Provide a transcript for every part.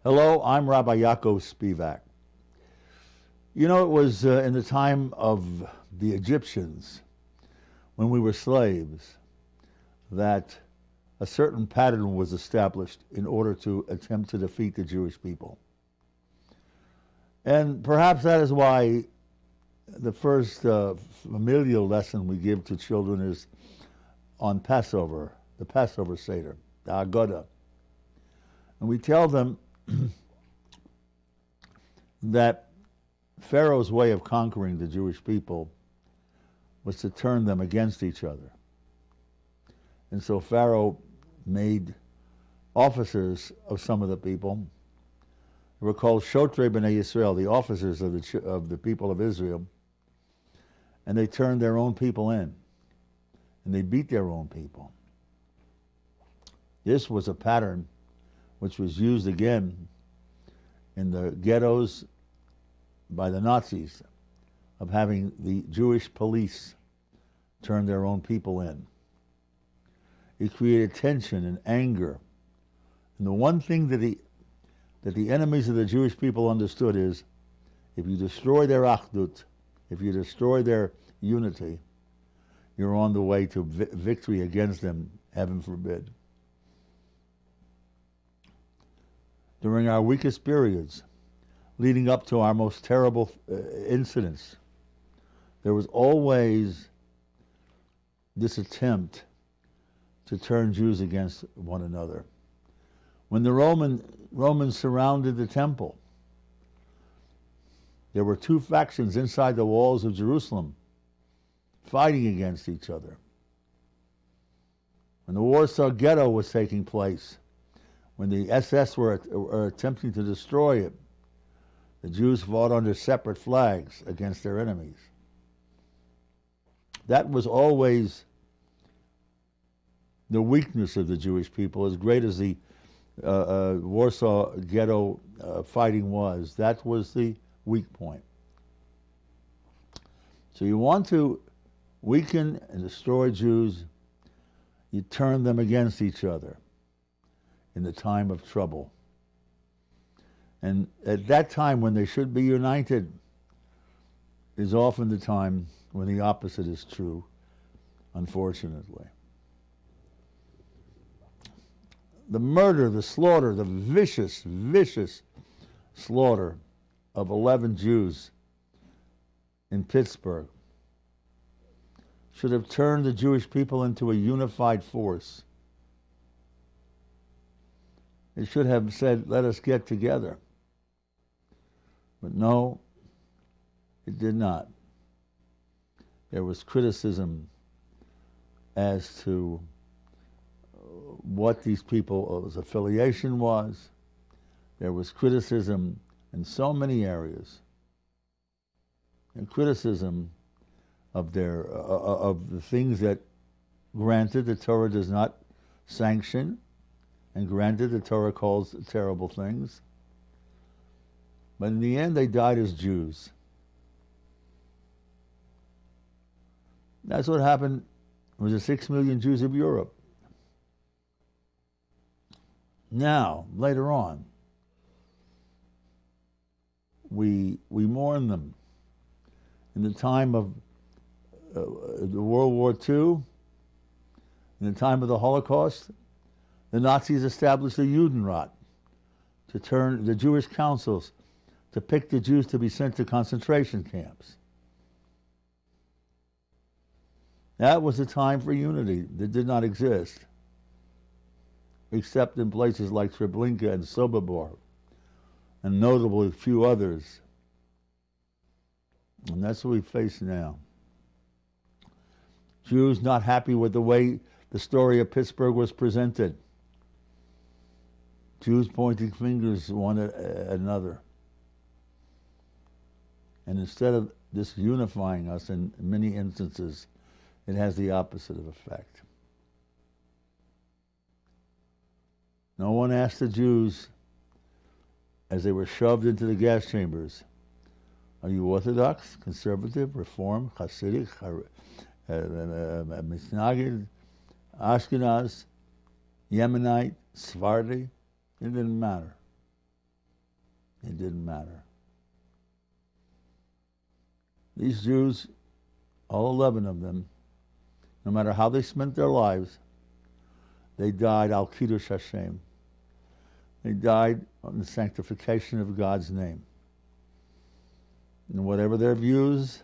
Hello, I'm Rabbi Yaakov Spivak. You know, it was in the time of the Egyptians, when we were slaves, that a certain pattern was established in order to attempt to defeat the Jewish people. And perhaps that is why the first familial lesson we give to children is on Passover, the Passover Seder, the Haggadah. And we tell them that Pharaoh's way of conquering the Jewish people was to turn them against each other. And so Pharaoh made officers of some of the people. They were called Shotrei B'nai Yisrael, the officers of the people of Israel. And they turned their own people in. And they beat their own people. This was a pattern which was used again in the ghettos by the Nazis, of having the Jewish police turn their own people in. It created tension and anger. And the one thing that the enemies of the Jewish people understood is, if you destroy their achdut, if you destroy their unity, you're on the way to victory against them, heaven forbid. During our weakest periods, leading up to our most terrible incidents, there was always this attempt to turn Jews against one another. When the Romans surrounded the temple, there were two factions inside the walls of Jerusalem fighting against each other. When the Warsaw Ghetto was taking place, when the SS were attempting to destroy it, the Jews fought under separate flags against their enemies. That was always the weakness of the Jewish people, as great as the Warsaw Ghetto fighting was. That was the weak point. So you want to weaken and destroy Jews, you turn them against each other in the time of trouble. And at that time when they should be united is often the time when the opposite is true, unfortunately. The murder, the slaughter, the vicious, vicious slaughter of 11 Jews in Pittsburgh should have turned the Jewish people into a unified force. It should have said, let us get together. But no, it did not. There was criticism as to what these people's affiliation was. There was criticism in so many areas, and criticism of the things that, granted, the Torah does not sanction, and granted, the Torah calls terrible things. But in the end, they died as Jews. That's what happened with the 6 million Jews of Europe. Now, later on, we mourn them. In the time of the World War II, in the time of the Holocaust, the Nazis established the Judenrat to turn the Jewish councils to pick the Jews to be sent to concentration camps. That was a time for unity that did not exist, except in places like Treblinka and Sobibor, and notably a few others. And that's what we face now. Jews not happy with the way the story of Pittsburgh was presented. Jews pointing fingers one at another. And instead of this unifying us in many instances, it has the opposite of effect. No one asked the Jews, as they were shoved into the gas chambers, are you Orthodox, Conservative, Reform, Hasidic, Misnagid, Ashkenaz, Yemenite, Sephardi, it didn't matter. It didn't matter. These Jews, all 11 of them, no matter how they spent their lives, they died al Kiddush Hashem. They died on the sanctification of God's name. And whatever their views,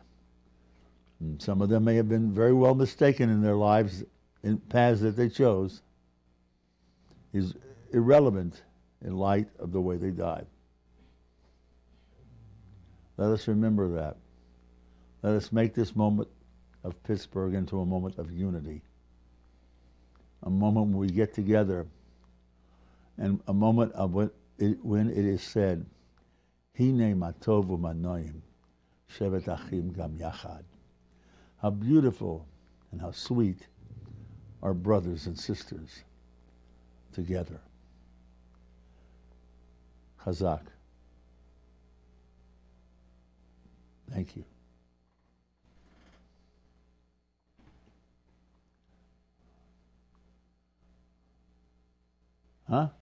and some of them may have been very well mistaken in their lives, in paths that they chose, is irrelevant in light of the way they died. Let us remember that. Let us make this moment of Pittsburgh into a moment of unity. A moment when we get together, and a moment of when it is said, Hine matov u'manoim, shevet achim gam yachad. How beautiful and how sweet are brothers and sisters together. Chazak. Thank you. Huh?